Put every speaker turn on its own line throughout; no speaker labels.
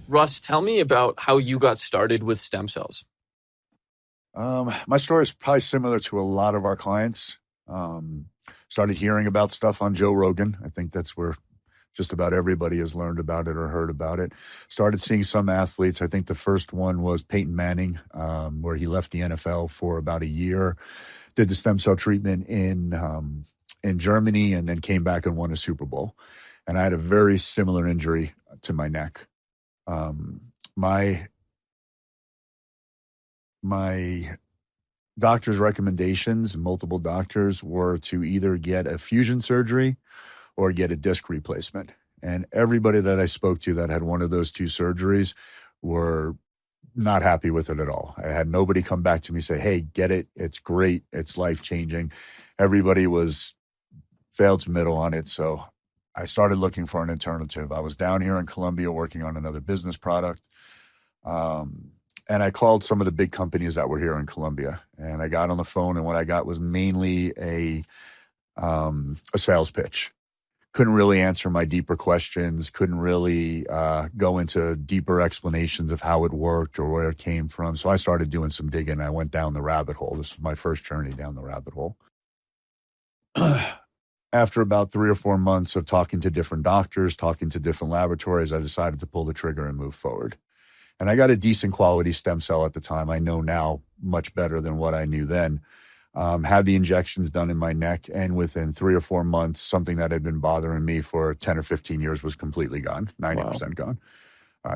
Russ, tell me about how you got started with stem cells.
My story is probably similar to a lot of our clients. Started hearing about stuff on Joe Rogan. I think that's where just about everybody has learned about it or heard about it. Started seeing some athletes. I think the first one was Peyton Manning, where he left the NFL for about a year, did the stem cell treatment in Germany, and then came back and won a Super Bowl. And I had a very similar injury to my neck. My doctor's recommendations, multiple doctors, were to either get a fusion surgery or get a disc replacement. And everybody that I spoke to that had one of those two surgeries were not happy with it at all. I had nobody come back to me and say, hey, get it. It's great. It's life-changing. Everybody was failed to middle on it. So I started looking for an alternative. I was down here in Colombia working on another business product. And I called some of the big companies that were here in Colombia, and I got on the phone, and what I got was mainly a sales pitch. Couldn't really answer my deeper questions, couldn't really go into deeper explanations of how it worked or where it came from. So I started doing some digging. I went down the rabbit hole. This was my first journey down the rabbit hole. After about 3 or 4 months of talking to different doctors, talking to different laboratories, I decided to pull the trigger and move forward. And I got a decent quality stem cell at the time. I know now much better than what I knew then. Had the injections done in my neck, and within 3 or 4 months, something that had been bothering me for 10 or 15 years was completely gone, 90% gone.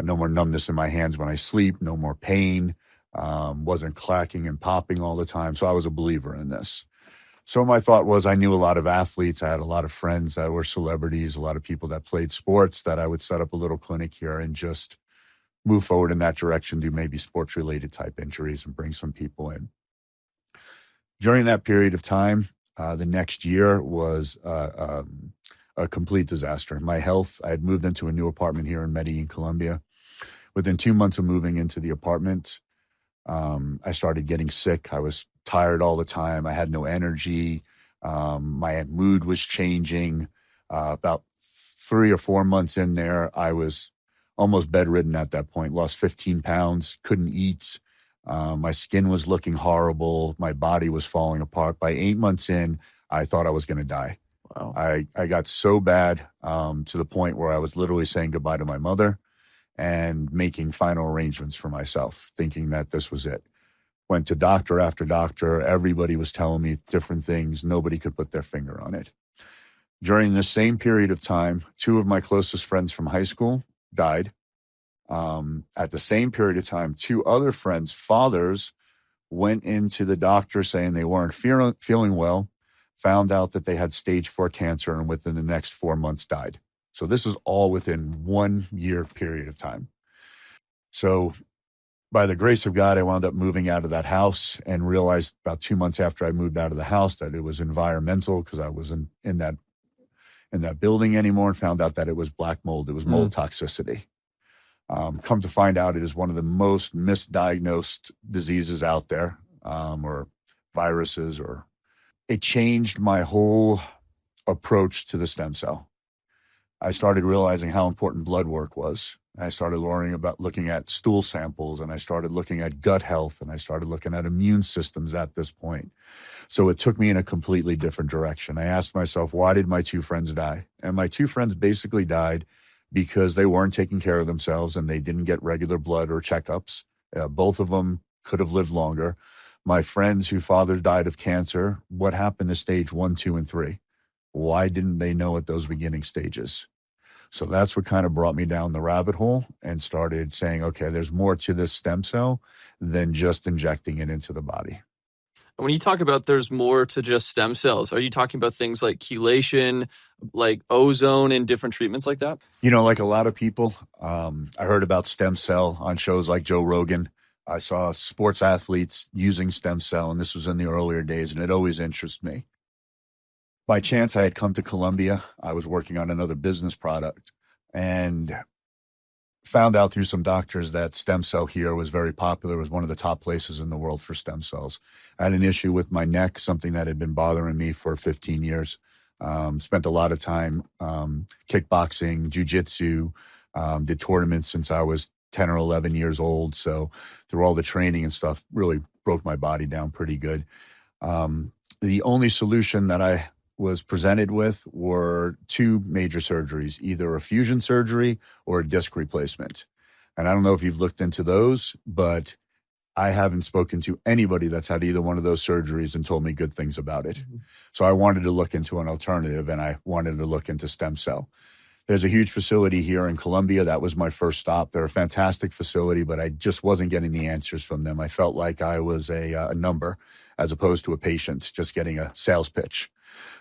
No more numbness in my hands when I sleep, no more pain, wasn't clacking and popping all the time. So I was a believer in this. So my thought was, I knew a lot of athletes. I had a lot of friends that were celebrities, a lot of people that played sports, that I would set up a little clinic here and just move forward in that direction, do maybe sports-related type injuries and bring some people in. During that period of time, the next year was a complete disaster. My health, I had moved into a new apartment here in Medellin, Colombia. Within 2 months of moving into the apartment, I started getting sick. I was tired all the time. I had no energy. My mood was changing. About 3 or 4 months in there, I was almost bedridden at that point, lost 15 pounds, couldn't eat. My skin was looking horrible. My body was falling apart. By 8 months in, I thought I was going to die.
Wow.
I got so bad to the point where I was literally saying goodbye to my mother and making final arrangements for myself, thinking that this was it. Went to doctor after doctor. Everybody was telling me different things. Nobody could put their finger on it. During the same period of time, 2 of my closest friends from high school died. At the same period of time, 2 other friends' fathers went into the doctor saying they weren't feeling well, found out that they had stage 4 cancer, and within the next 4 months died. So this is all within 1 year period of time. So by the grace of God, I wound up moving out of that house and realized about 2 months after I moved out of the house that it was environmental, because I wasn't in that building anymore, and found out that it was black mold. It was mold toxicity. Come to find out, it is one of the most misdiagnosed diseases out there, or viruses, or it changed my whole approach to the stem cell. I started realizing how important blood work was. I started learning about looking at stool samples, and I started looking at gut health, and I started looking at immune systems at this point. So it took me in a completely different direction. I asked myself, why did my 2 friends die? And my 2 friends basically died because they weren't taking care of themselves and they didn't get regular blood or checkups. Both of them could have lived longer. My friends whose fathers died of cancer, what happened to stage 1, 2, and 3? Why didn't they know at those beginning stages? So that's what kind of brought me down the rabbit hole and started saying, okay, there's more to this stem cell than just injecting it into the body.
When you talk about there's more to just stem cells, are you talking about things like chelation, like ozone, and different treatments like that?
You know, like a lot of people, I heard about stem cell on shows like Joe Rogan. I saw sports athletes using stem cell, and this was in the earlier days, and it always interested me. By chance, I had come to Colombia. I was working on another business product, and found out through some doctors that stem cell here was very popular. It was one of the top places in the world for stem cells. I had an issue with my neck, something that had been bothering me for 15 years. Spent a lot of time kickboxing, jujitsu, did tournaments since I was 10 or 11 years old. So through all the training and stuff, really broke my body down pretty good. The only solution that I was presented with were two major surgeries, either a fusion surgery or a disc replacement. And I don't know if you've looked into those, but I haven't spoken to anybody that's had either one of those surgeries and told me good things about it. Mm-hmm. So I wanted to look into an alternative, and I wanted to look into stem cell. There's a huge facility here in Colombia. That was my first stop. They're a fantastic facility, but I just wasn't getting the answers from them. I felt like I was a number as opposed to a patient, just getting a sales pitch.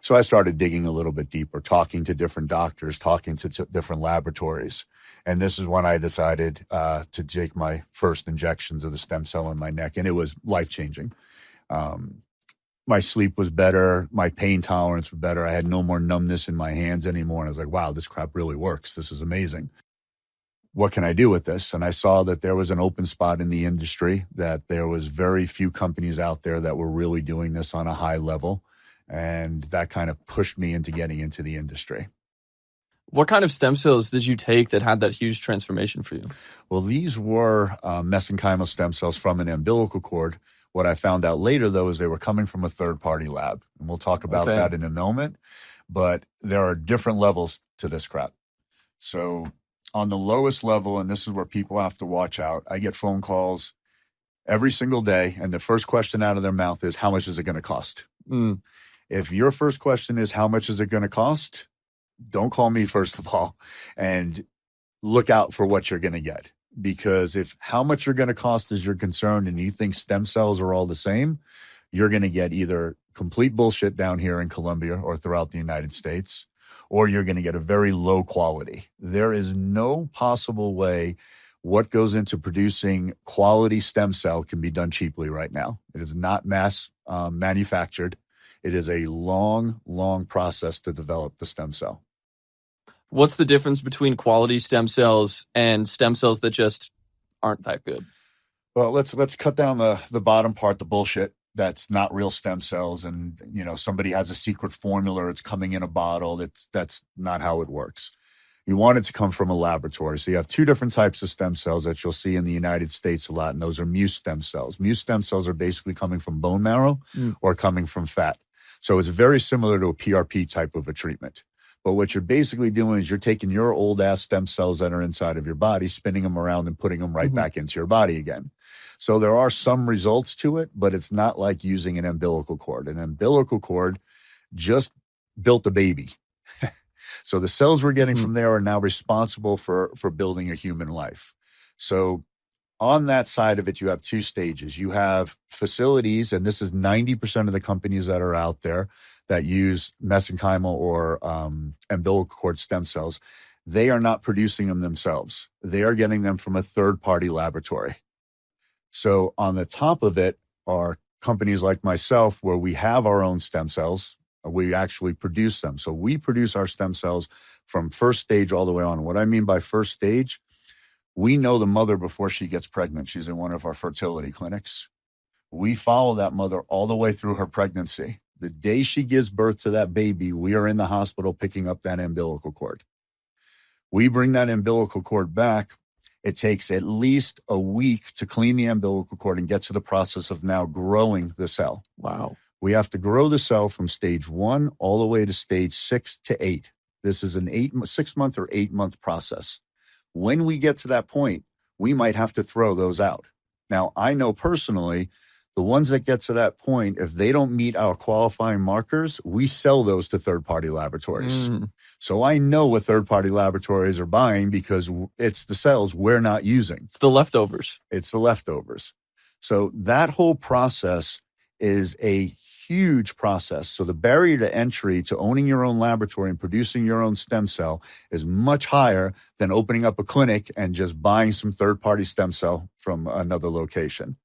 So I started digging a little bit deeper, talking to different doctors, talking to different laboratories. And this is when I decided to take my first injections of the stem cell in my neck, and it was life-changing. My sleep was better. My pain tolerance was better. I had no more numbness in my hands anymore. And I was like, wow, this crap really works. This is amazing. What can I do with this? And I saw that there was an open spot in the industry, that there was very few companies out there that were really doing this on a high level. And that kind of pushed me into getting into the industry.
What kind of stem cells did you take that had that huge transformation for you?
Well, these were mesenchymal stem cells from an umbilical cord. What I found out later, though, is they were coming from a third-party lab. And we'll talk about that in a moment. But there are different levels to this crap. So on the lowest level, and this is where people have to watch out, I get phone calls every single day, and the first question out of their mouth is, how much is it going to cost? Mm. If your first question is, how much is it going to cost? Don't call me, first of all, and look out for what you're going to get. Because if how much you're going to cost is your concern and you think stem cells are all the same, you're going to get either complete bullshit down here in Colombia or throughout the United States, or you're going to get a very low quality. There is no possible way what goes into producing quality stem cell can be done cheaply right now. It is not mass manufactured. It is a long, long process to develop the stem cell.
What's the difference between quality stem cells and stem cells that just aren't that good?
Well, let's cut down the bottom part, the bullshit. That's not real stem cells. And, somebody has a secret formula. It's coming in a bottle. That's not how it works. You want it to come from a laboratory. So you have two different types of stem cells that you'll see in the United States a lot. And those are Mu stem cells. Mu stem cells are basically coming from bone marrow or coming from fat. So it's very similar to a PRP type of a treatment. But what you're basically doing is you're taking your old ass stem cells that are inside of your body, spinning them around and putting them right back into your body again. So there are some results to it, but it's not like using an umbilical cord. An umbilical cord just built a baby. So the cells we're getting from there are now responsible for building a human life. So on that side of it, you have two stages. You have facilities, and this is 90% of the companies that are out there that use mesenchymal or umbilical cord stem cells. They are not producing them themselves. They are getting them from a third-party laboratory. So on the top of it are companies like myself where we have our own stem cells. We actually produce them. So we produce our stem cells from first stage all the way on. What I mean by first stage, we know the mother before she gets pregnant. She's in one of our fertility clinics. We follow that mother all the way through her pregnancy. The day she gives birth to that baby, we are in the hospital picking up that umbilical cord. We bring that umbilical cord back. It takes at least a week to clean the umbilical cord and get to the process of now growing the cell.
Wow.
We have to grow the cell from stage 1 all the way to stage 6 to 8. This is an 6-month or 8-month process. When we get to that point, we might have to throw those out. Now, I know personally, the ones that get to that point, if they don't meet our qualifying markers, we sell those to third-party laboratories. So I know what third-party laboratories are buying because it's the cells we're not using.
It's the leftovers.
It's the leftovers. So that whole process is a huge process. So the barrier to entry to owning your own laboratory and producing your own stem cell is much higher than opening up a clinic and just buying some third-party stem cell from another location.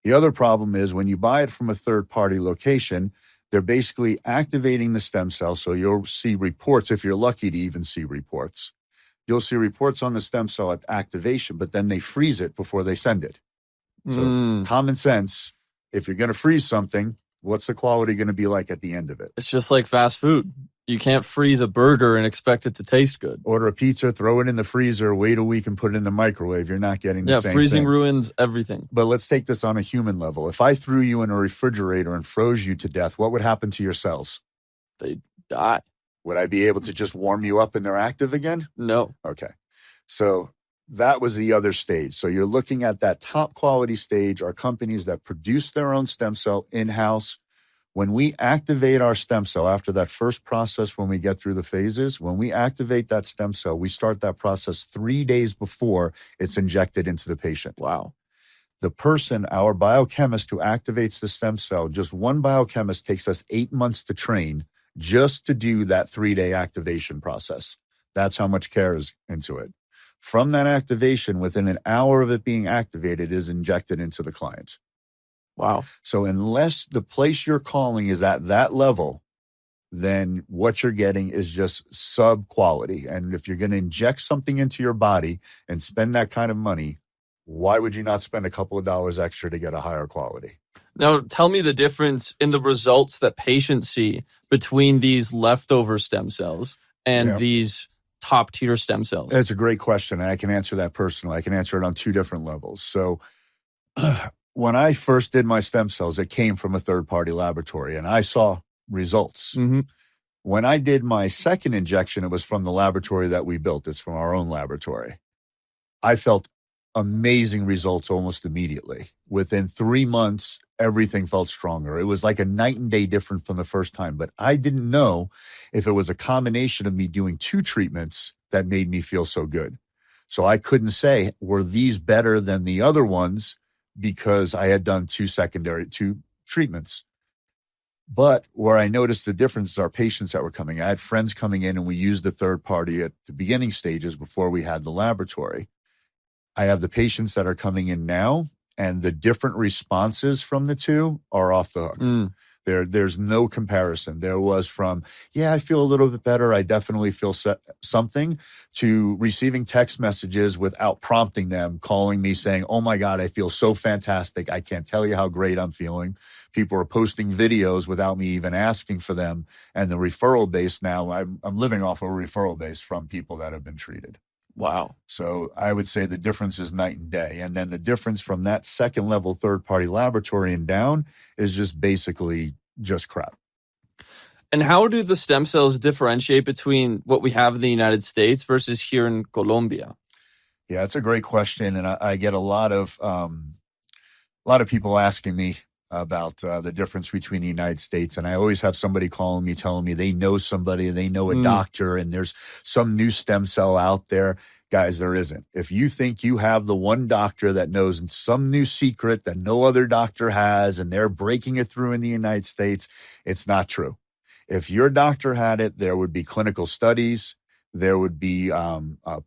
The other problem is when you buy it from a third-party location, they're basically activating the stem cell. So you'll see reports, if you're lucky to even see reports. you'll see reports on the stem cell activation, but then they freeze it before they send it. So common sense, if you're going to freeze something, what's the quality going to be like at the end of it?
It's just like fast food. You can't freeze a burger and expect it to taste good.
Order a pizza, throw it in the freezer, wait a week and put it in the microwave. You're not getting the same thing.
Freezing ruins everything.
But let's take this on a human level. If I threw you in a refrigerator and froze you to death, what would happen to your cells?
They die.
Would I be able to just warm you up and they're active again?
No.
Okay. So that was the other stage. So you're looking at that top quality stage are companies that produce their own stem cell in-house. When we activate our stem cell after that first process, when we get through the phases, when we activate that stem cell, we start that process 3 days before it's injected into the patient.
Wow.
The person, our biochemist who activates the stem cell, just one biochemist takes us 8 months to train just to do that 3-day activation process. That's how much care is into it. From that activation, within an hour of it being activated, is injected into the client.
Wow.
So unless the place you're calling is at that level, then what you're getting is just sub quality. And if you're going to inject something into your body and spend that kind of money, why would you not spend a couple of dollars extra to get a higher quality?
Now, tell me the difference in the results that patients see between these leftover stem cells and these top tier stem cells.
That's a great question. And I can answer that personally. I can answer it on 2 different levels. So when I first did my stem cells, it came from a third-party laboratory, and I saw results.
Mm-hmm.
When I did my second injection, it was from the laboratory that we built. It's from our own laboratory. I felt amazing results almost immediately. Within 3 months, everything felt stronger. It was like a night and day different from the first time, but I didn't know if it was a combination of me doing 2 treatments that made me feel so good. So I couldn't say, were these better than the other ones, because I had done 2 treatments. But where I noticed the difference is our patients that were coming. I had friends coming in, and we used the third party at the beginning stages before we had the laboratory. I have the patients that are coming in now, and the different responses from the 2 are off the hook. There's no comparison. There was from, I feel a little bit better, I definitely feel something, to receiving text messages without prompting them, calling me saying, oh my God, I feel so fantastic. I can't tell you how great I'm feeling. People are posting videos without me even asking for them. And the referral base now, I'm living off a referral base from people that have been treated.
Wow.
So I would say the difference is night and day. And then the difference from that second level third-party laboratory and down is just basically just crap.
And how do the stem cells differentiate between what we have in the United States versus here in Colombia?
Yeah, it's a great question. And I get a lot of people asking me about the difference between the United States. And I always have somebody calling me, telling me they know somebody, they know a doctor, and there's some new stem cell out there. Guys, there isn't. If you think you have the one doctor that knows some new secret that no other doctor has, and they're breaking it through in the United States, it's not true. If your doctor had it, there would be clinical studies, there would be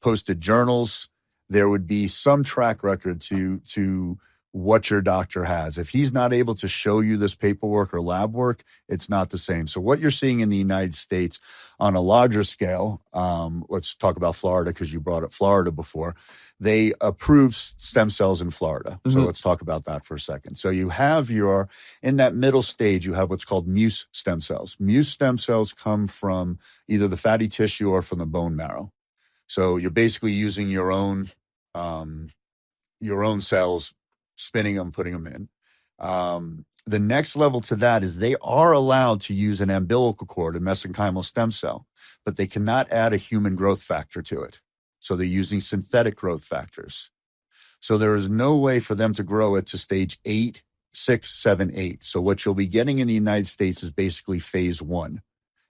posted journals, there would be some track record to what your doctor has. If he's not able to show you this paperwork or lab work, it's not the same. So what you're seeing in the United States on a larger scale, let's talk about Florida because you brought up Florida before. They approve stem cells in Florida. So let's talk about that for a second. So you have in that middle stage, you have what's called muse stem cells. Muse stem cells come from either the fatty tissue or from the bone marrow. So you're basically using your own cells, spinning them, putting them in. The next level to that is they are allowed to use an umbilical cord, a mesenchymal stem cell, but they cannot add a human growth factor to it. So they're using synthetic growth factors. So there is no way for them to grow it to stage 8, 6, 7, 8. So what you'll be getting in the United States is basically phase 1,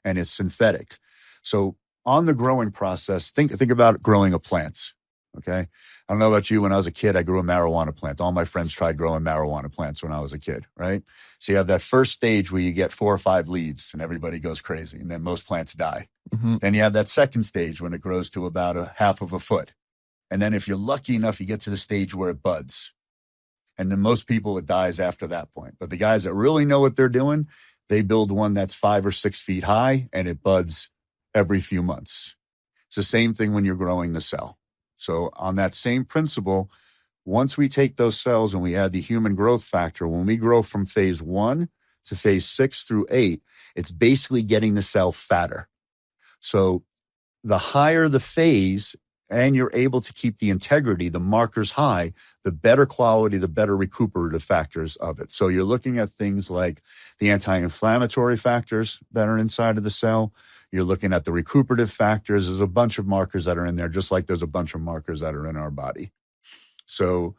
and it's synthetic. So on the growing process, think about growing a plant. Okay. I don't know about you. When I was a kid, I grew a marijuana plant. All my friends tried growing marijuana plants when I was a kid, right? So you have that first stage where you get 4 or 5 leaves and everybody goes crazy. And then most plants die. Then you have that second stage when it grows to about a half of a foot. And then if you're lucky enough, you get to the stage where it buds. And then most people, it dies after that point. But the guys that really know what they're doing, they build one that's 5 or 6 feet high and it buds every few months. It's the same thing when you're growing the cell. So on that same principle, once we take those cells and we add the human growth factor, when we grow from phase 1 to phase 6 through 8, it's basically getting the cell fatter. So the higher the phase and you're able to keep the integrity, the markers high, the better quality, the better recuperative factors of it. So you're looking at things like the anti-inflammatory factors that are inside of the cell. You're looking at the recuperative factors. There's a bunch of markers that are in there, just like there's a bunch of markers that are in our body. So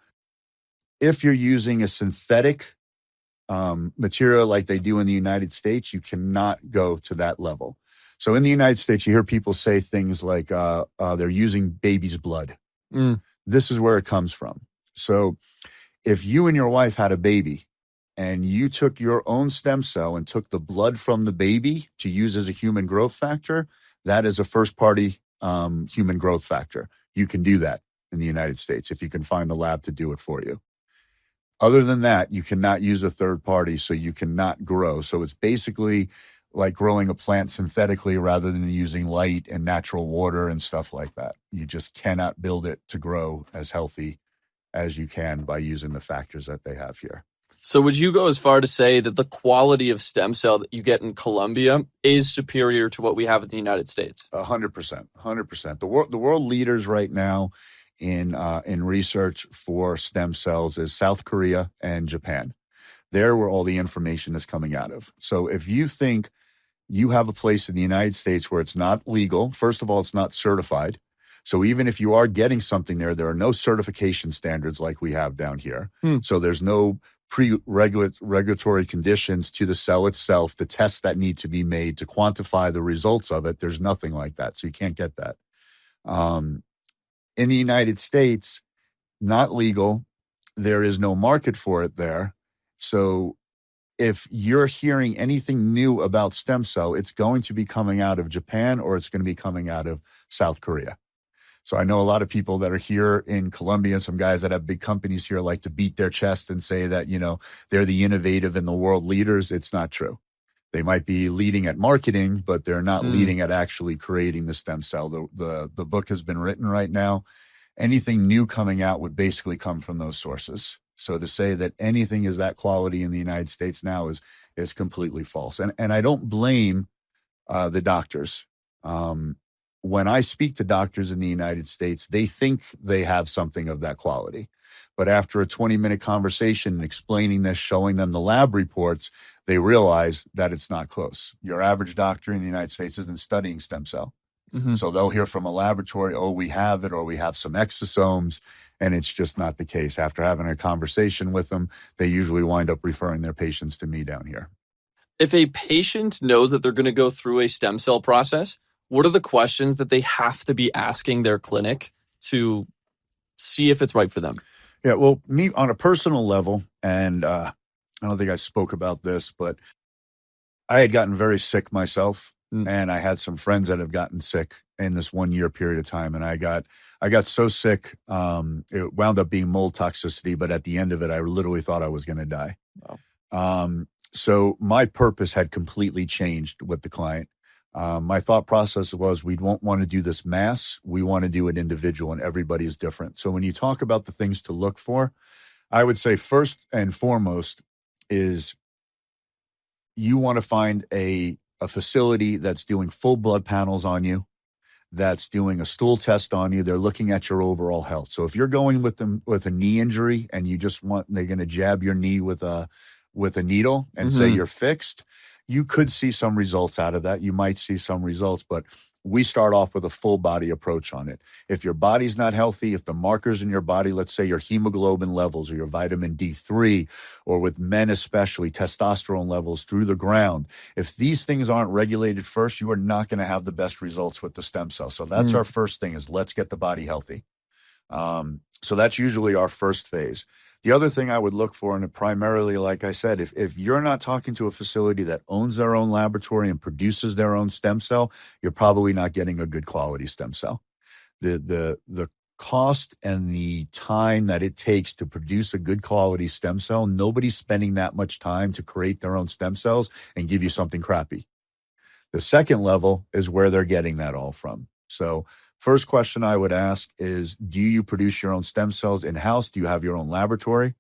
if you're using a synthetic material like they do in the United States, you cannot go to that level. So in the United States, you hear people say things like they're using baby's blood. This is where it comes from. So if you and your wife had a baby and you took your own stem cell and took the blood from the baby to use as a human growth factor, that is a first-party human growth factor. You can do that in the United States if you can find the lab to do it for you. Other than that, you cannot use a third party, so you cannot grow. So it's basically like growing a plant synthetically rather than using light and natural water and stuff like that. You just cannot build it to grow as healthy as you can by using the factors that they have here.
So would you go as far to say that the quality of stem cell that you get in Colombia is superior to what we have in the United States?
100%. 100%. The world leaders right now in research for stem cells is South Korea and Japan. They're where all the information is coming out of. So if you think you have a place in the United States where it's not legal, first of all, it's not certified. So even if you are getting something there, there are no certification standards like we have down here. So there's no regulatory conditions to the cell itself, the tests that need to be made to quantify the results of it. There's nothing like that. So you can't get that. In the United States, not legal. There is no market for it there. So if you're hearing anything new about stem cell, it's going to be coming out of Japan or it's going to be coming out of South Korea. So I know a lot of people that are here in Colombia, some guys that have big companies here like to beat their chest and say that, you know, they're the innovative and the world leaders. It's not true. They might be leading at marketing, but they're not leading at actually creating the stem cell. The book has been written right now. Anything new coming out would basically come from those sources. So to say that anything is that quality in the United States now is completely false. And I don't blame the doctors. When I speak to doctors in the United States, they think they have something of that quality. But after a 20-minute conversation and explaining this, showing them the lab reports, they realize that it's not close. Your average doctor in the United States isn't studying stem cell. So they'll hear from a laboratory, oh, we have it, or we have some exosomes, and it's just not the case. After having a conversation with them, they usually wind up referring their patients to me down here.
If a patient knows that they're going to go through a stem cell process, what are the questions that they have to be asking their clinic to see if it's right for them?
Yeah, well, me on a personal level, and I don't think I spoke about this, but I had gotten very sick myself. And I had some friends that have gotten sick in this 1 year period of time. And I got so sick, it wound up being mold toxicity. But at the end of it, I literally thought I was going to die. Wow. So my purpose had completely changed with the client. My thought process was we won't want to do this mass. We want to do it individual, and everybody is different. So when you talk about the things to look for, I would say first and foremost is you want to find a facility that's doing full blood panels on you, that's doing a stool test on you. They're looking at your overall health. So if you're going with them with a knee injury and you just they're going to jab your knee with a needle and say you're fixed, you could see some results out of that. You might see some results, but we start off with a full body approach on it. If your body's not healthy, if the markers in your body, let's say your hemoglobin levels or your vitamin D3, or with men especially, testosterone levels through the ground, if these things aren't regulated first, you are not going to have the best results with the stem cell. So that's our first thing, is let's get the body healthy. So that's usually our first phase. The other thing I would look for, and primarily, like I said, if you're not talking to a facility that owns their own laboratory and produces their own stem cell, you're probably not getting a good quality stem cell. The cost and the time that it takes to produce a good quality stem cell, nobody's spending that much time to create their own stem cells and give you something crappy. The second level is where they're getting that all from. So first question I would ask is, do you produce your own stem cells in-house? Do you have your own laboratory?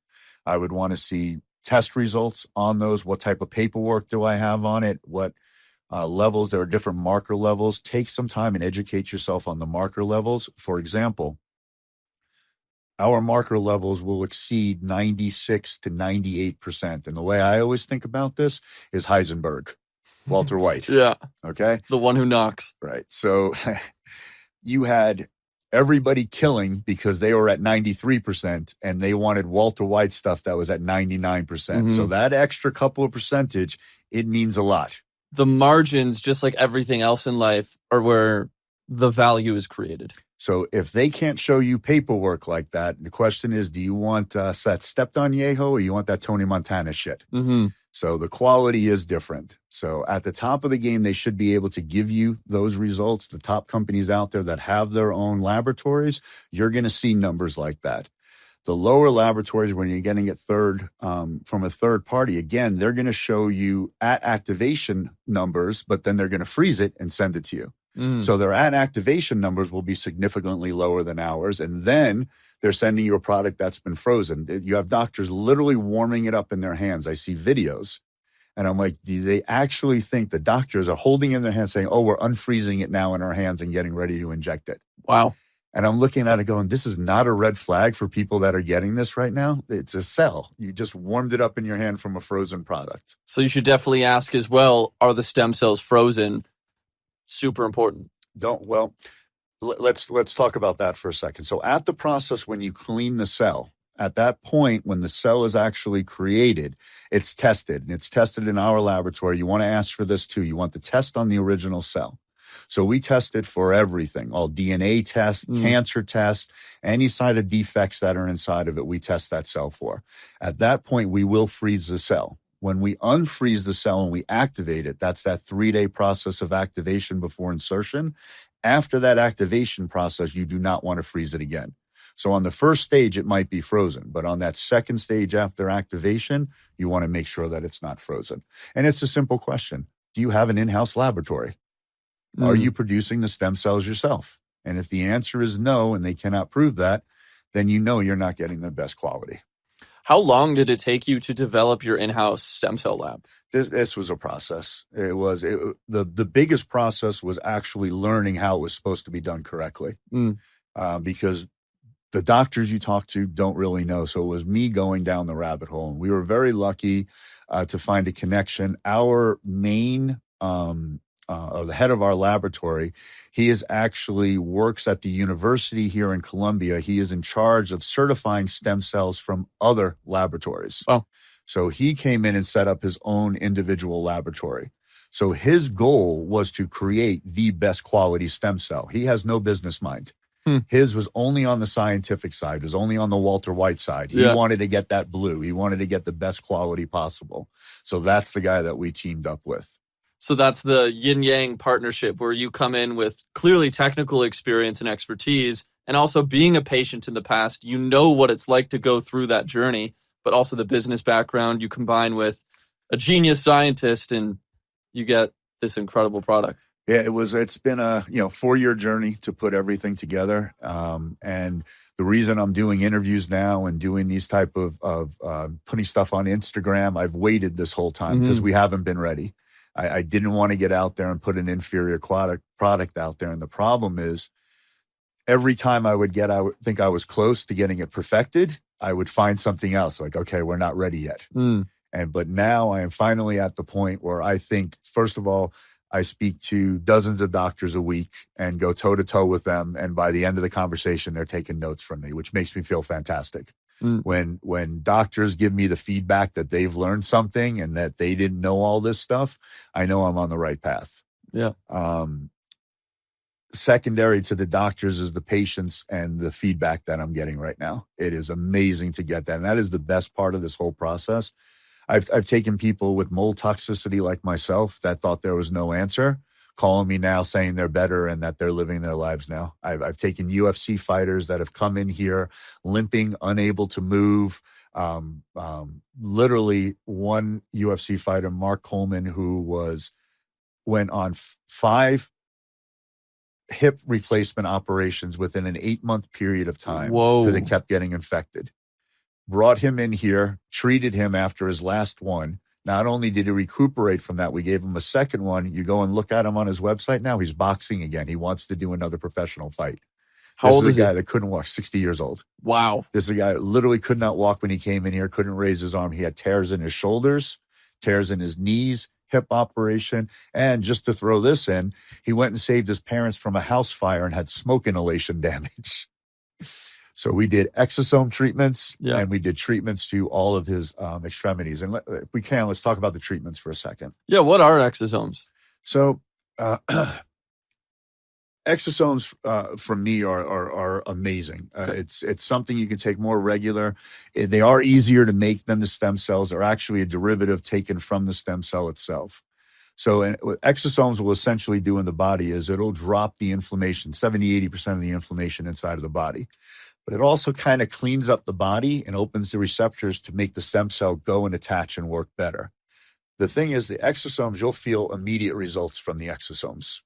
I would want to see test results on those. What type of paperwork do I have on it? What levels? There are different marker levels. Take some time and educate yourself on the marker levels. For example, our marker levels will exceed 96 to 98%. And the way I always think about this is Heisenberg, Walter White.
Yeah.
Okay.
The one who knocks.
Right. So you had everybody killing because they were at 93% and they wanted Walter White stuff that was at 99%. So that extra couple of percentage, it means a lot.
The margins, just like everything else in life, are where the value is created.
So if they can't show you paperwork like that, the question is, do you want that stepped on Yeho or you want that Tony Montana shit? So the quality is different. So at the top of the game, they should be able to give you those results. The top companies out there that have their own laboratories, you're going to see numbers like that. The lower laboratories, when you're getting it from a third party, again, they're going to show you at activation numbers, but then they're going to freeze it and send it to you. So their at activation numbers will be significantly lower than ours. And then they're sending you a product that's been frozen. You have doctors literally warming it up in their hands. I see videos and I'm like, do they actually think the doctors are holding in their hands saying, oh, we're unfreezing it now in our hands and getting ready to inject it?
Wow.
And I'm looking at it going, this is not a red flag for people that are getting this right now. It's a cell. You just warmed it up in your hand from a frozen product.
So you should definitely ask as well, are the stem cells frozen? Super important.
Let's talk about that for a second. So at the process, when you clean the cell, at that point, when the cell is actually created, it's tested. And it's tested in our laboratory. You want to ask for this too. You want the test on the original cell. So we test it for everything, all DNA tests, cancer tests, any side of defects that are inside of it, we test that cell for. At that point, we will freeze the cell. When we unfreeze the cell and we activate it, that's that 3-day process of activation before insertion. After that activation process, you do not want to freeze it again. So on the first stage, it might be frozen, but on that second stage after activation, you want to make sure that it's not frozen. And it's a simple question. Do you have an in-house laboratory? Are you producing the stem cells yourself? And if the answer is no, and they cannot prove that, then you know you're not getting the best quality.
How long did it take you to develop your in-house stem cell lab?
This was a process. The biggest process was actually learning how it was supposed to be done correctly, because the doctors you talk to don't really know. So it was me going down the rabbit hole, and we were very lucky to find a connection. Our main the head of our laboratory, he is actually works at the university here in Colombia. He is in charge of certifying stem cells from other laboratories.
Wow.
So he came in and set up his own individual laboratory. So his goal was to create the best quality stem cell. He has no business mind. His was only on the scientific side, was only on the Walter White side. He wanted to get that blue. He wanted to get the best quality possible. So that's the guy that we teamed up with.
So that's the yin-yang partnership where you come in with clearly technical experience and expertise, and also being a patient in the past, you know what it's like to go through that journey, but also the business background you combine with a genius scientist and you get this incredible product.
Yeah, it's been a 4-year journey to put everything together. And the reason I'm doing interviews now and doing these type of putting stuff on Instagram, I've waited this whole time because we haven't been ready. I didn't want to get out there and put an inferior product out there. And the problem is every time I would think I was close to getting it perfected, I would find something else like, okay, we're not ready yet. But now I am finally at the point where I think, first of all, I speak to dozens of doctors a week and go toe to toe with them. And by the end of the conversation, they're taking notes from me, which makes me feel fantastic. When doctors give me the feedback that they've learned something and that they didn't know all this stuff, I know I'm on the right path.
Yeah.
Secondary to the doctors is the patients and the feedback that I'm getting right now. It is amazing to get that. And that is the best part of this whole process. I've taken people with mold toxicity like myself that thought there was no answer, calling me now saying they're better and that they're living their lives now. I've taken UFC fighters that have come in here limping, unable to move. Literally one UFC fighter, Mark Coleman, who went on 5 hip replacement operations within an 8-month period of time
Whoa.
because it kept getting infected. Brought him in here, treated him after his last one. Not only did he recuperate from that, we gave him a second one. You go and look at him on his website now, he's boxing again. He wants to do another professional fight.
How old
This
is
is a guy
he?
that couldn't walk, 60 years old.
Wow.
This is a guy that literally could not walk when he came in here, couldn't raise his arm. He had tears in his shoulders, tears in his knees, hip operation. And just to throw this in, he went and saved his parents from a house fire and had smoke inhalation damage. So we did exosome treatments and we did treatments to all of his extremities. And if we can, let's talk about the treatments for a second.
Yeah, what are exosomes?
So exosomes from me are amazing.
Okay.
It's something you can take more regular. They are easier to make than the stem cells. They're actually a derivative taken from the stem cell itself. So what exosomes will essentially do in the body is it'll drop the inflammation, 70-80% of the inflammation inside of the body. But it also kind of cleans up the body and opens the receptors to make the stem cell go and attach and work better. The thing is, the exosomes, you'll feel immediate results from the exosomes.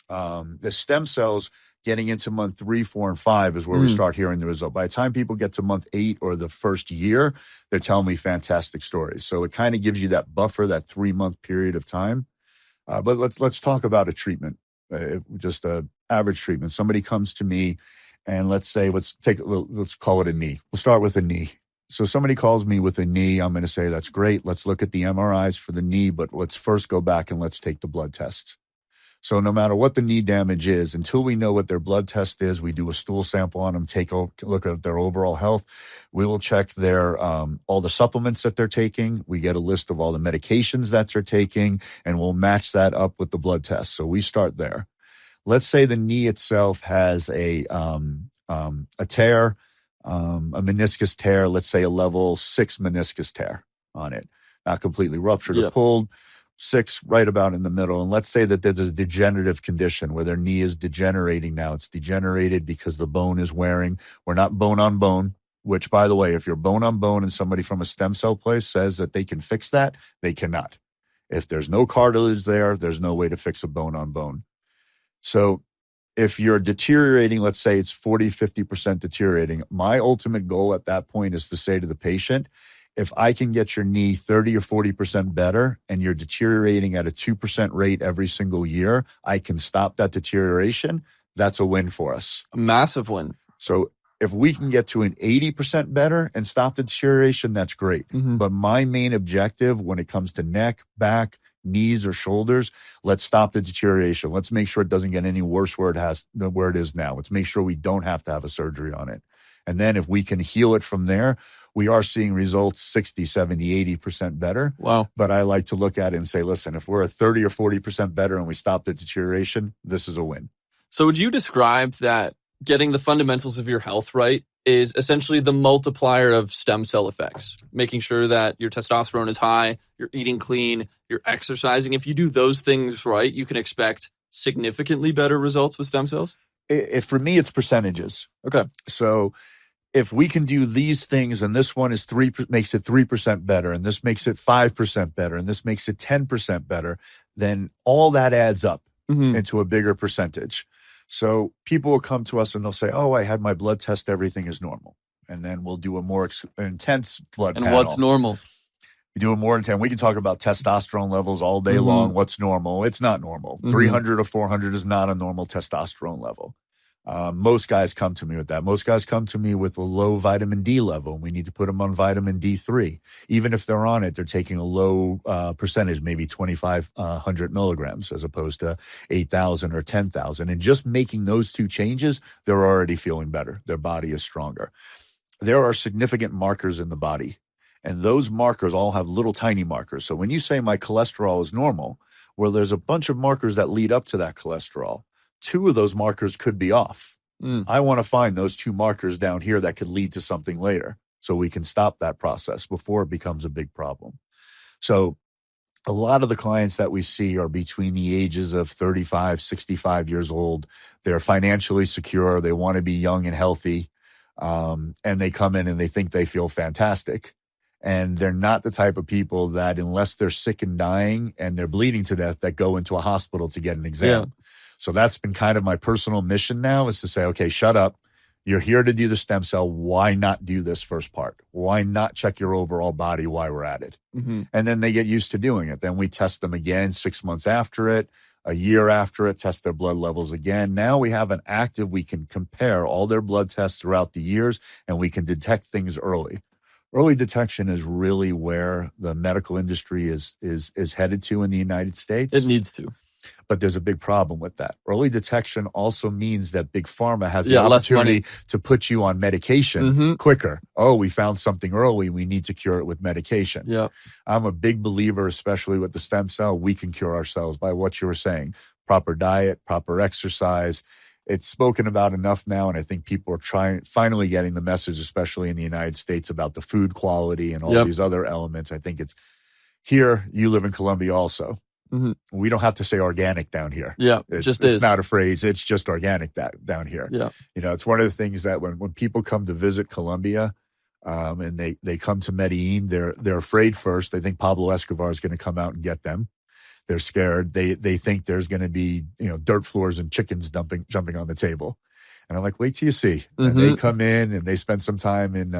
The stem cells getting into month 3, 4, and 5 is where we start hearing the result. By the time people get to month 8 or the first year, they're telling me fantastic stories. So it kind of gives you that buffer, that 3-month period of time. But let's talk about a treatment, just a average treatment. Somebody comes to me and let's call it a knee. We'll start with a knee. So somebody calls me with a knee. I'm going to say, that's great. Let's look at the MRIs for the knee, but let's first go back and let's take the blood tests. So no matter what the knee damage is, until we know what their blood test is, we do a stool sample on them, take a look at their overall health. We will check their all the supplements that they're taking. We get a list of all the medications that they're taking, and we'll match that up with the blood test. So we start there. Let's say the knee itself has a tear, a meniscus tear, let's say a level 6 meniscus tear on it. Not completely ruptured or pulled, 6 right about in the middle. And let's say that there's a degenerative condition where their knee is degenerating now. It's degenerated because the bone is wearing. We're not bone on bone, which, by the way, if you're bone on bone and somebody from a stem cell place says that they can fix that, they cannot. If there's no cartilage there, there's no way to fix a bone on bone. So if you're deteriorating, let's say it's 40, 50% deteriorating, my ultimate goal at that point is to say to the patient, if I can get your knee 30 or 40% better and you're deteriorating at a 2% rate every single year, I can stop that deterioration. That's a win for us.
A massive win.
So if we can get to an 80% better and stop the deterioration, that's great.
Mm-hmm.
But my main objective when it comes to neck, back, knees, or shoulders, let's stop the deterioration. Let's make sure it doesn't get any worse where it is now. Let's make sure we don't have to have a surgery on it. And then if we can heal it from there, we are seeing results 60, 70, 80% better.
Wow.
But I like to look at it and say, listen, if we're at 30 or 40% better and we stop the deterioration, this is a win.
So would you describe that getting the fundamentals of your health right is essentially the multiplier of stem cell effects, making sure that your testosterone is high, you're eating clean, you're exercising? If you do those things right, you can expect significantly better results with stem cells?
For me, it's percentages.
Okay.
So if we can do these things and this one is makes it 3% better and this makes it 5% better and this makes it 10% better, then all that adds up into a bigger percentage. So people will come to us and they'll say, oh, I had my blood test, everything is normal. And then we'll do a more intense blood panel.
And what's normal?
We do a more intense. We can talk about testosterone levels all day long. What's normal? It's not normal. 300 or 400 is not a normal testosterone level. Most guys come to me with that. Most guys come to me with a low vitamin D level. We need to put them on vitamin D3. Even if they're on it, they're taking a low percentage, maybe 2,500 milligrams as opposed to 8,000 or 10,000. And just making those two changes, they're already feeling better. Their body is stronger. There are significant markers in the body, and those markers all have little tiny markers. So when you say my cholesterol is normal, well, there's a bunch of markers that lead up to that cholesterol. 2 of those markers could be off. I want to find those 2 markers down here that could lead to something later so we can stop that process before it becomes a big problem. So a lot of the clients that we see are between the ages of 35, 65 years old. They're financially secure. They want to be young and healthy. And they come in and they think they feel fantastic. And they're not the type of people that, unless they're sick and dying and they're bleeding to death, that go into a hospital to get an exam. Yeah. So that's been kind of my personal mission now, is to say, okay, shut up. You're here to do the stem cell. Why not do this first part? Why not check your overall body while we're at it?
Mm-hmm.
And then they get used to doing it. Then we test them again 6 months after it, a year after it, test their blood levels again. Now we have an active, we can compare all their blood tests throughout the years, and we can detect things early. Early detection is really where the medical industry is headed to in the United States.
It needs to.
But there's a big problem with that. Early detection also means that Big Pharma has the opportunity to put you on medication quicker. Oh, we found something early. We need to cure it with medication.
Yeah.
I'm a big believer, especially with the stem cell, we can cure ourselves by what you were saying. Proper diet, proper exercise. It's spoken about enough now, and I think people are finally getting the message, especially in the United States, about the food quality and all these other elements. I think it's here. You live in Colombia also.
Mm-hmm.
We don't have to say organic down here.
Yeah,
it's not a phrase. It's just organic down here.
Yeah.
It's one of the things that when people come to visit Colombia, and they come to Medellin, they're afraid first. They think Pablo Escobar is going to come out and get them. They're scared. They think there's going to be dirt floors and chickens jumping on the table. And I'm like, wait till you see. And they come in and they spend some time in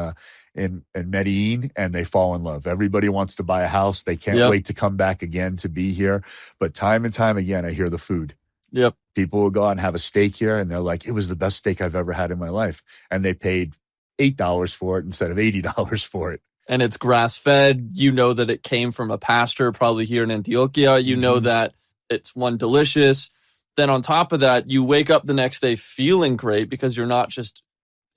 Medellin, and they fall in love. Everybody wants to buy a house. They can't wait to come back again to be here. But time and time again, I hear the food.
Yep.
People will go out and have a steak here, and they're like, it was the best steak I've ever had in my life. And they paid $8 for it instead of $80 for it.
And it's grass-fed. You know that it came from a pasture, probably here in Antioquia. You know that it's one delicious. Then on top of that, you wake up the next day feeling great because you're not just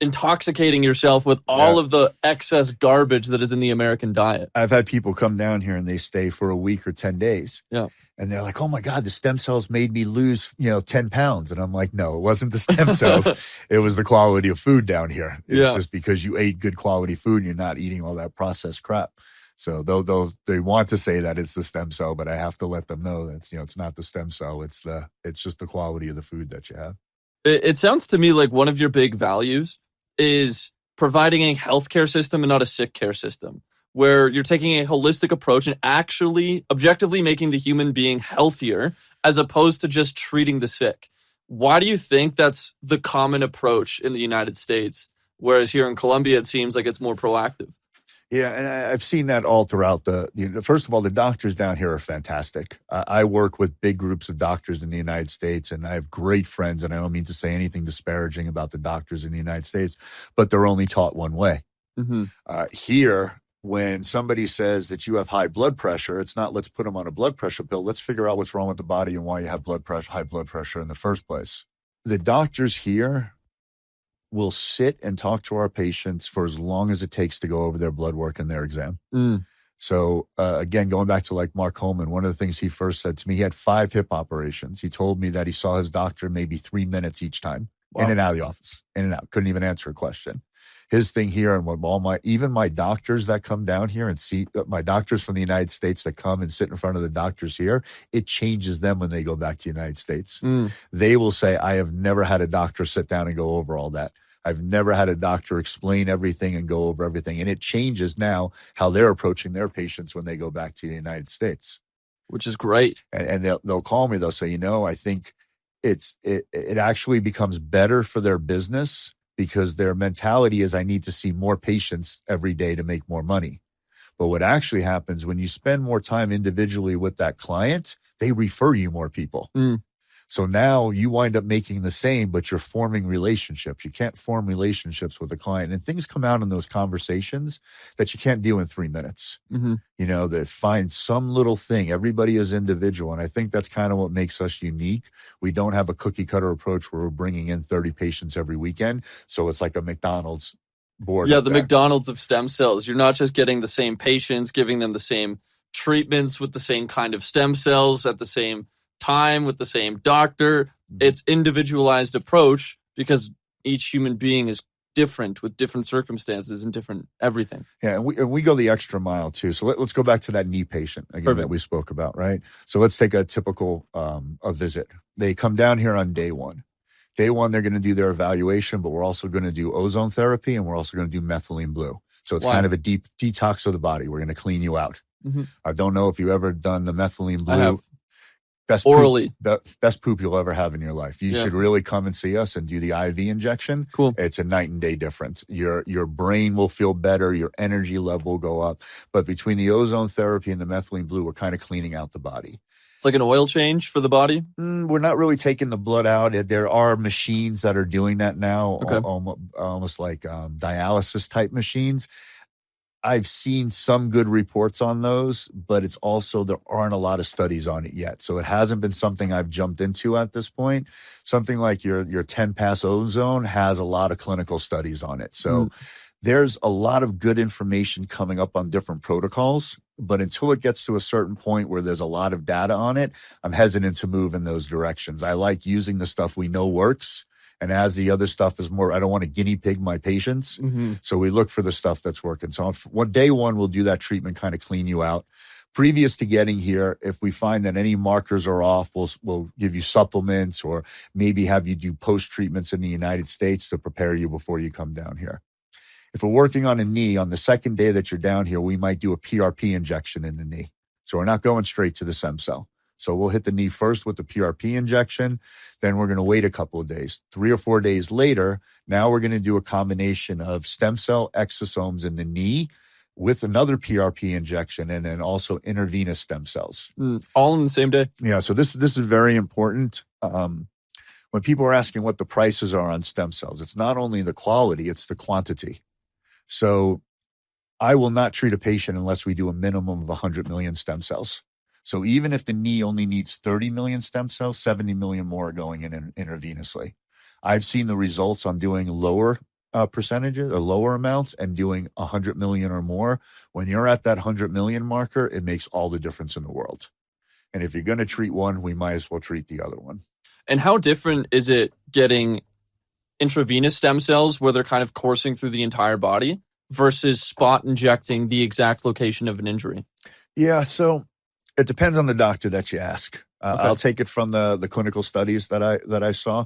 intoxicating yourself with all of the excess garbage that is in the American diet.
I've had people come down here and they stay for a week or 10 days.
Yeah.
And they're like, oh my God, the stem cells made me lose, 10 pounds. And I'm like, no, it wasn't the stem cells. It was the quality of food down here. It's just because you ate good quality food and you're not eating all that processed crap. So though they want to say that it's the stem cell, but I have to let them know that it's not the stem cell. It's just the quality of the food that you have.
It sounds to me like one of your big values is providing a healthcare system and not a sick care system, where you're taking a holistic approach and actually objectively making the human being healthier as opposed to just treating the sick. Why do you think that's the common approach in the United States, whereas here in Colombia, it seems like it's more proactive?
Yeah, and I've seen that all throughout first of all, the doctors down here are fantastic. I work with big groups of doctors in the United States, and I have great friends, and I don't mean to say anything disparaging about the doctors in the United States, but they're only taught one way.
Mm-hmm.
Here, when somebody says that you have high blood pressure, it's not let's put them on a blood pressure pill. Let's figure out what's wrong with the body and why you have high blood pressure in the first place. The doctors here will sit and talk to our patients for as long as it takes to go over their blood work and their exam. So again, going back to like Mark Coleman, one of the things he first said to me, he had 5 hip operations. He told me that he saw his doctor maybe 3 minutes each time, in and out of the office, in and out. Couldn't even answer a question. His thing here, and what even my doctors that come down here and see, my doctors from the United States that come and sit in front of the doctors here, it changes them when they go back to the United States. They will say, I have never had a doctor sit down and go over all that. I've never had a doctor explain everything and go over everything. And it changes now how they're approaching their patients when they go back to the United States.
Which is great.
And they'll call me, they'll say, I think it actually becomes better for their business, because their mentality is, I need to see more patients every day to make more money. But what actually happens when you spend more time individually with that client, they refer you more people. So now you wind up making the same, but you're forming relationships. You can't form relationships with a client. And things come out in those conversations that you can't do in 3 minutes. They find some little thing. Everybody is individual. And I think that's kind of what makes us unique. We don't have a cookie cutter approach where we're bringing in 30 patients every weekend. So it's like a McDonald's board.
Yeah, the McDonald's of stem cells. You're not just getting the same patients, giving them the same treatments with the same kind of stem cells at the same time with the same doctor. It's individualized approach because each human being is different with different circumstances and different everything.
Yeah, and we go the extra mile too. So let's go back to that knee patient again that we spoke about, right? So let's take a typical a visit. They come down here on day one. Day one, they're going to do their evaluation, but we're also going to do ozone therapy, and we're also going to do methylene blue. So it's kind of a deep detox of the body. We're going to clean you out. I don't know if you've ever done the methylene blue.
I have. orally.
Best poop you'll ever have in your life. You should really come and see us and do the IV injection.
Cool.
It's a night and day difference. Your brain will feel better. Your energy level will go up. But between the ozone therapy and the methylene blue, we're kind of cleaning out the body.
It's like an oil change for the body?
We're not really taking the blood out. There are machines that are doing that now,
Okay.
almost like dialysis type machines. I've seen some good reports on those, but it's also, there aren't a lot of studies on it yet. So it hasn't been something I've jumped into at this point. Something like your 10-pass ozone has a lot of clinical studies on it. So there's a lot of good information coming up on different protocols, but until it gets to a certain point where there's a lot of data on it, I'm hesitant to move in those directions. I like using the stuff we know works. And as the other stuff is more, I don't want to guinea pig my patients. So we look for the stuff that's working. So on day one, we'll do that treatment, kind of clean you out. Previous to getting here, if we find that any markers are off, we'll give you supplements or maybe have you do post-treatments in the United States to prepare you before you come down here. If we're working on a knee, on the second day that you're down here, we might do a PRP injection in the knee. So we're not going straight to the stem cell. So we'll hit the knee first with the PRP injection. Then we're going to wait a couple of days. 3 or 4 days later, now we're going to do a combination of stem cell exosomes in the knee with another PRP injection and then also intravenous stem cells.
All in the same day?
Yeah, so this is very important. When people are asking what the prices are on stem cells, it's not only the quality, it's the quantity. So I will not treat a patient unless we do a minimum of 100 million stem cells. So even if the knee only needs 30 million stem cells, 70 million more are going in intravenously. I've seen the results on doing lower percentages or lower amounts and doing 100 million or more. When you're at that 100 million marker, it makes all the difference in the world. And if you're going to treat one, we might as well treat the other one.
And how different is it getting intravenous stem cells where they're kind of coursing through the entire body versus spot injecting the exact location of an injury?
Yeah, so it depends on the doctor that you ask. Okay. I'll take it from the clinical studies that I saw.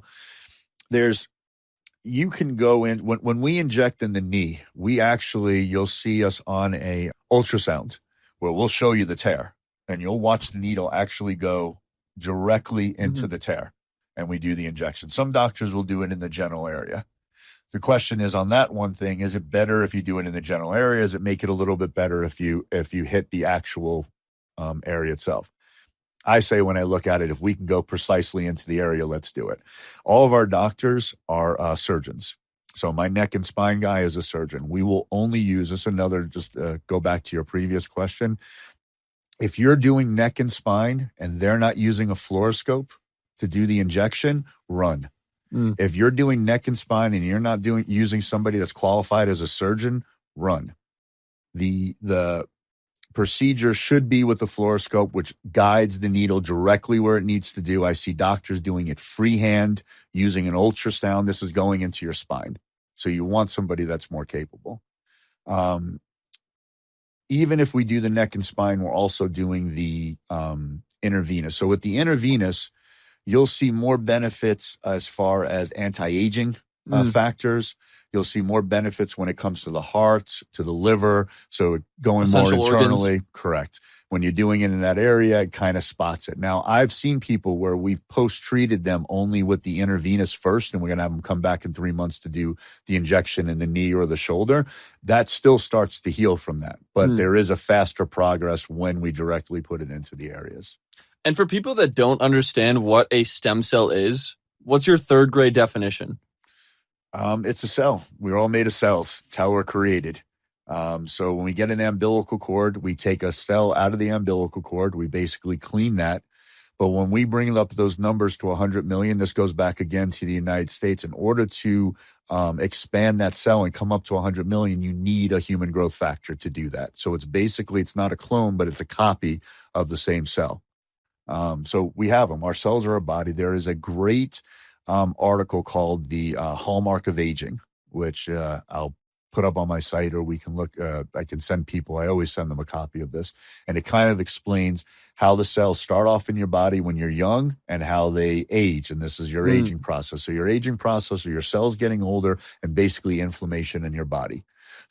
You can go in, when we inject in the knee, you'll see us on a ultrasound where we'll show you the tear and you'll watch the needle actually go directly into the tear and we do the injection. Some doctors will do it in the general area. The question is on that one thing, is it better if you do it in the general area? Does it make it a little bit better if you hit the actual area itself? I say when I look at it, if we can go precisely into the area, let's do it. All of our doctors are surgeons. So my neck and spine guy is a surgeon. We will only use this. Go back to your previous question. If you're doing neck and spine and they're not using a fluoroscope to do the injection, run. If you're doing neck and spine and you're not using somebody that's qualified as a surgeon, run. The procedure should be with the fluoroscope, which guides the needle directly where it needs to do. I see doctors doing it freehand using an ultrasound. This is going into your spine. So you want somebody that's more capable. Even if we do the neck and spine, we're also doing the intravenous. So with the intravenous, you'll see more benefits as far as anti-aging factors. You'll see more benefits when it comes to the heart, to the liver. So going essential more internally, organs. Correct. When you're doing it in that area, it kind of spots it. Now, I've seen people where we've post-treated them only with the intravenous first, and we're going to have them come back in 3 months to do the injection in the knee or the shoulder. That still starts to heal from that. But there is a faster progress when we directly put it into the areas.
And for people that don't understand what a stem cell is, what's your third grade definition?
It's a cell. We're all made of cells. It's how we're created. So when we get an umbilical cord, we take a cell out of the umbilical cord. We basically clean that. But when we bring up those numbers to 100 million, this goes back again to the United States. In order to expand that cell and come up to 100 million, you need a human growth factor to do that. So it's not a clone, but it's a copy of the same cell. So we have them. Our cells are a body. There is a great article called The Hallmark of Aging, which I'll put up on my site, or we can look, I can send people, I always send them a copy of this. And it kind of explains how the cells start off in your body when you're young and how they age. And this is your aging process. So your aging process are your cells getting older and basically inflammation in your body.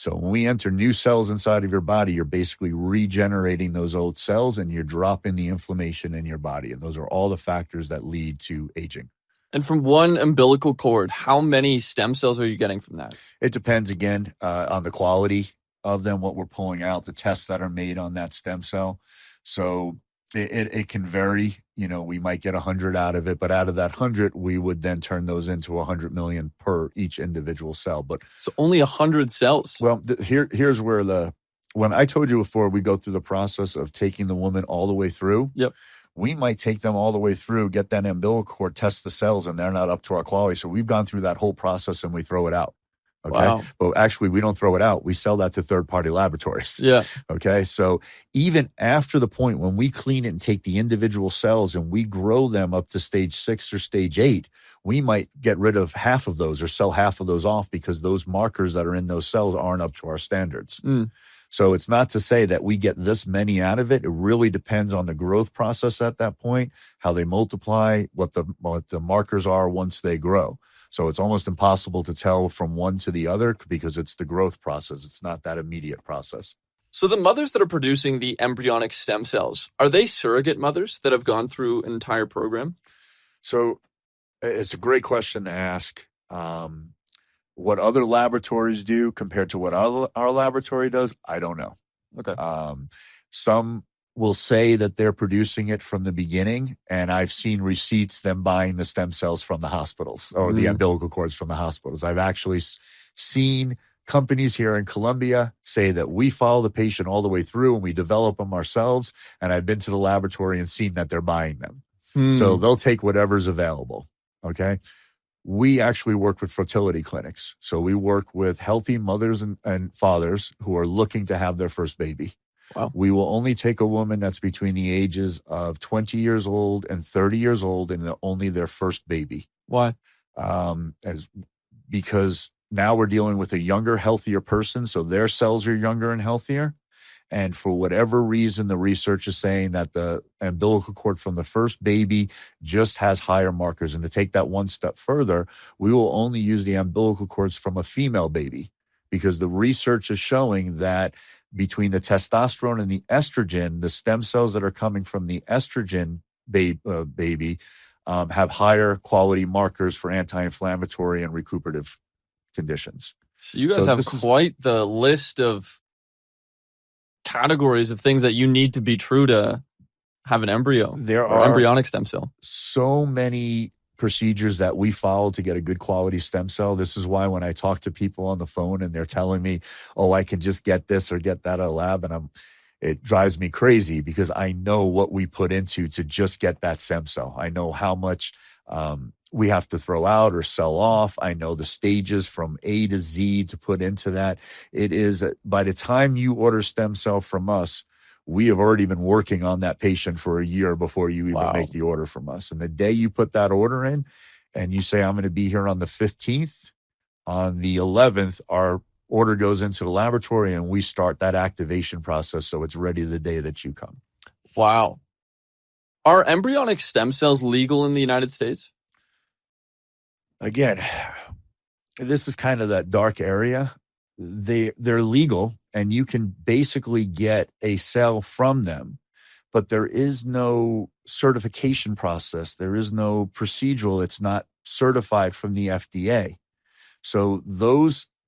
So when we enter new cells inside of your body, you're basically regenerating those old cells and you're dropping the inflammation in your body. And those are all the factors that lead to aging.
And from one umbilical cord, how many stem cells are you getting from that?
It depends, again, on the quality of them, what we're pulling out, the tests that are made on that stem cell. So it can vary. You know, we might get 100 out of it, but out of that 100, we would then turn those into 100 million per each individual cell. But
so only 100 cells.
Well, here's where when I told you before, we go through the process of taking the woman all the way through.
Yep.
We might take them all the way through, get that umbilical cord, test the cells, and they're not up to our quality. So we've gone through that whole process and we throw it out. Okay.
Wow.
But actually, we don't throw it out. We sell that to third-party laboratories.
Yeah.
Okay. So even after the point when we clean it and take the individual cells and we grow them up to stage 6 or stage 8, we might get rid of half of those or sell half of those off because those markers that are in those cells aren't up to our standards. So it's not to say that we get this many out of it. It really depends on the growth process at that point, how they multiply, what the markers are once they grow. So it's almost impossible to tell from one to the other because it's the growth process. It's not that immediate process.
So the mothers that are producing the embryonic stem cells, are they surrogate mothers that have gone through an entire program?
So it's a great question to ask. What other laboratories do compared to what our laboratory does, I don't know.
Okay.
Some will say that they're producing it from the beginning, and I've seen receipts them buying the stem cells from the hospitals or the umbilical cords from the hospitals. I've actually seen companies here in Colombia say that we follow the patient all the way through and we develop them ourselves, and I've been to the laboratory and seen that they're buying them. So they'll take whatever's available, okay? We actually work with fertility clinics. So we work with healthy mothers and fathers who are looking to have their first baby.
Wow.
We will only take a woman that's between the ages of 20 years old and 30 years old and only their first baby.
Why?
Because now we're dealing with a younger, healthier person, so their cells are younger and healthier. And for whatever reason, the research is saying that the umbilical cord from the first baby just has higher markers. And to take that one step further, we will only use the umbilical cords from a female baby because the research is showing that between the testosterone and the estrogen, the stem cells that are coming from the estrogen baby have higher quality markers for anti-inflammatory and recuperative conditions.
So you guys have quite the list of categories of things that you need to be true to have an embryo.
There
are embryonic stem cell.
So many procedures that we follow to get a good quality stem cell. This is why when I talk to people on the phone and they're telling me, oh, I can just get this or get that at a lab, and it drives me crazy because I know what we put into to just get that stem cell. I know how much we have to throw out or sell off. I know the stages from A to Z to put into that. It is, by the time you order stem cell from us, we have already been working on that patient for a year before you even make the order from us. And the day you put that order in and you say, I'm going to be here on the 15th, on the 11th, our order goes into the laboratory and we start that activation process so it's ready the day that you come.
Wow. Are embryonic stem cells legal in the United States?
Again, this is kind of that dark area. They're legal and you can basically get a cell from them, but there is no certification process. There is no procedural. It's not certified from the FDA. So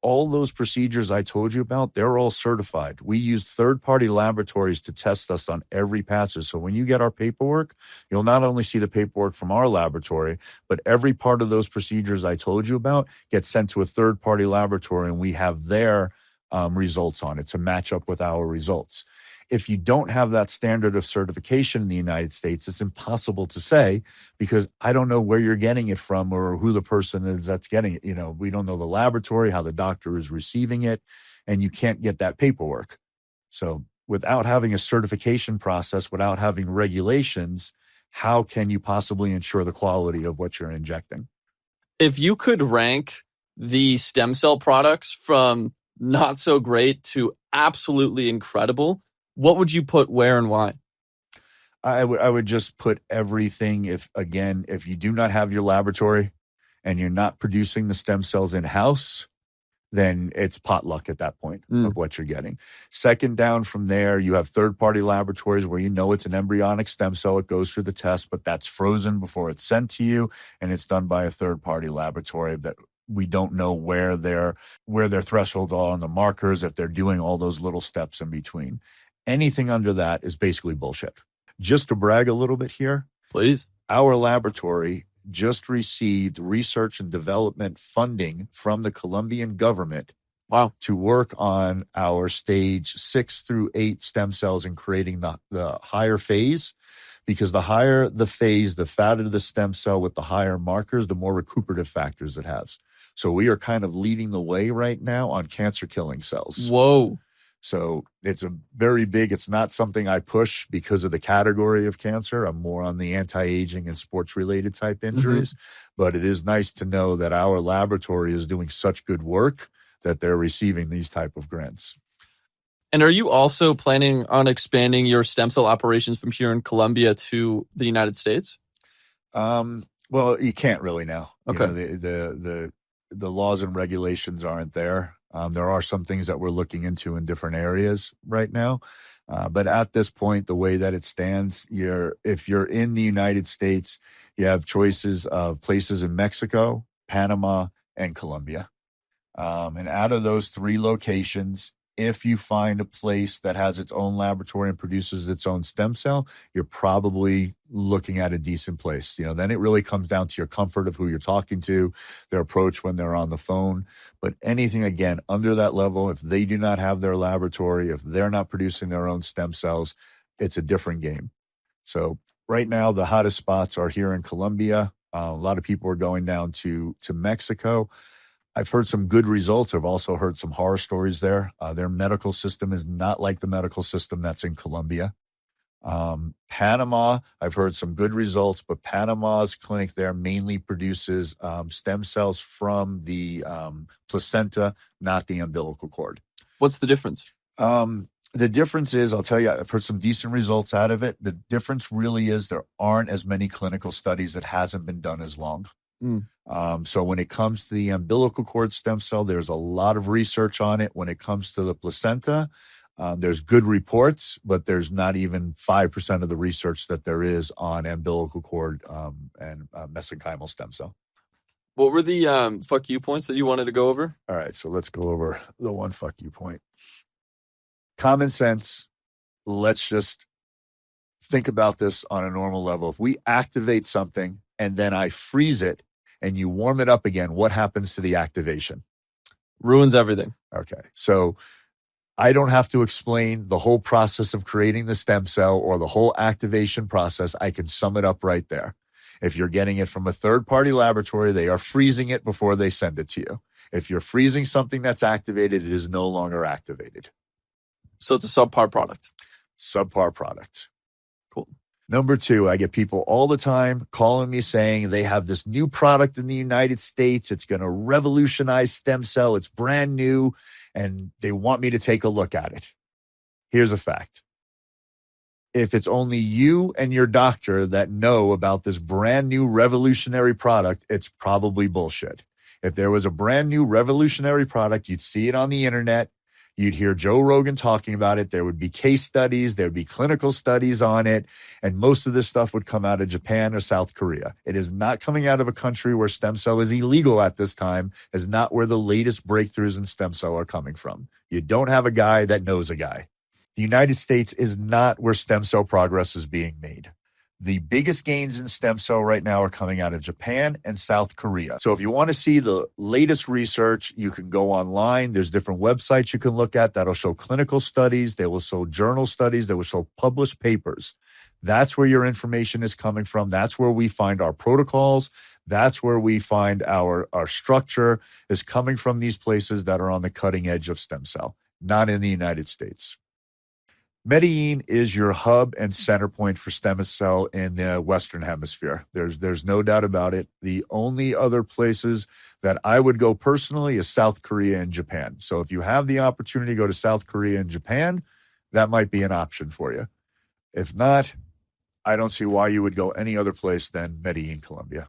all those procedures I told you about, they're all certified. We use third-party laboratories to test us on every passage. So when you get our paperwork, you'll not only see the paperwork from our laboratory, but every part of those procedures I told you about gets sent to a third-party laboratory, and we have their results on it to match up with our results. If you don't have that standard of certification in the United States, it's impossible to say because I don't know where you're getting it from or who the person is that's getting it. You know, we don't know the laboratory, how the doctor is receiving it, and you can't get that paperwork. So without having a certification process, without having regulations, how can you possibly ensure the quality of what you're injecting?
If you could rank the stem cell products from not so great to absolutely incredible, what would you put where and why?
I would just put everything. If you do not have your laboratory and you're not producing the stem cells in-house, then it's potluck at that point of what you're getting. Second down from there, you have third-party laboratories where you know it's an embryonic stem cell. It goes through the test, but that's frozen before it's sent to you, and it's done by a third-party laboratory that we don't know where their thresholds are on the markers, if they're doing all those little steps in between. Anything under that is basically bullshit. Just to brag a little bit here,
please.
Our laboratory just received research and development funding from the Colombian government.
Wow.
To work on our stage 6 through 8 stem cells and creating the higher phase, because the higher the phase, the fatter the stem cell with the higher markers, the more recuperative factors it has. So we are kind of leading the way right now on cancer killing cells.
Whoa.
So it's it's not something I push because of the category of cancer. I'm more on the anti-aging and sports-related type injuries. But it is nice to know that our laboratory is doing such good work that they're receiving these type of grants.
And are you also planning on expanding your stem cell operations from here in Colombia to the United States?
Well, you can't really now.
Okay.
You know, the laws and regulations aren't there. There are some things that we're looking into in different areas right now. But at this point, the way that it stands, if you're in the United States, you have choices of places in Mexico, Panama, and Colombia. And out of those 3 locations, if you find a place that has its own laboratory and produces its own stem cell, you're probably looking at a decent place. You know, then it really comes down to your comfort of who you're talking to, their approach when they're on the phone. But anything, again, under that level, if they do not have their laboratory, if they're not producing their own stem cells, it's a different game. So right now, the hottest spots are here in Colombia. A lot of people are going down to Mexico. I've heard some good results. I've also heard some horror stories there. Their medical system is not like the medical system that's in Colombia. Panama, I've heard some good results, but Panama's clinic there mainly produces stem cells from the placenta, not the umbilical cord.
What's the difference?
The difference is, I'll tell you, I've heard some decent results out of it. The difference really is there aren't as many clinical studies. It hasn't been done as long. So when it comes to the umbilical cord stem cell, there's a lot of research on it. When it comes to the placenta, there's good reports, but there's not even 5% of the research that there is on umbilical cord and mesenchymal stem cell.
What were the fuck you points that you wanted to go over?
All right, so let's go over the one fuck you point. Common sense. Let's just think about this on a normal level. If we activate something and then I freeze it, and you warm it up again, what happens to the activation?
Ruins everything.
Okay. So I don't have to explain the whole process of creating the stem cell or the whole activation process. I can sum it up right there. If you're getting it from a third-party laboratory, they are freezing it before they send it to you. If you're freezing something that's activated, it is no longer activated.
So it's a subpar product.
Subpar product.
Cool.
Number 2, I get people all the time calling me saying they have this new product in the United States. It's going to revolutionize stem cell. It's brand new, and they want me to take a look at it. Here's a fact. If it's only you and your doctor that know about this brand new revolutionary product, it's probably bullshit. If there was a brand new revolutionary product, you'd see it on the internet. You'd hear Joe Rogan talking about it. There would be case studies. There would be clinical studies on it. And most of this stuff would come out of Japan or South Korea. It is not coming out of a country where stem cell is illegal at this time. Is not where the latest breakthroughs in stem cell are coming from. You don't have a guy that knows a guy. The United States is not where stem cell progress is being made. The biggest gains in stem cell right now are coming out of Japan and South Korea. So if you want to see the latest research, you can go online. There's different websites you can look at that'll show clinical studies. They will show journal studies. They will show published papers. That's where your information is coming from. That's where we find our protocols. That's where we find our structure is coming from these places that are on the cutting edge of stem cell, not in the United States. Medellin is your hub and center point for stem cell in the Western Hemisphere. There's no doubt about it. The only other places that I would go personally is South Korea and Japan. So if you have the opportunity to go to South Korea and Japan, that might be an option for you. If not, I don't see why you would go any other place than Medellin, Colombia.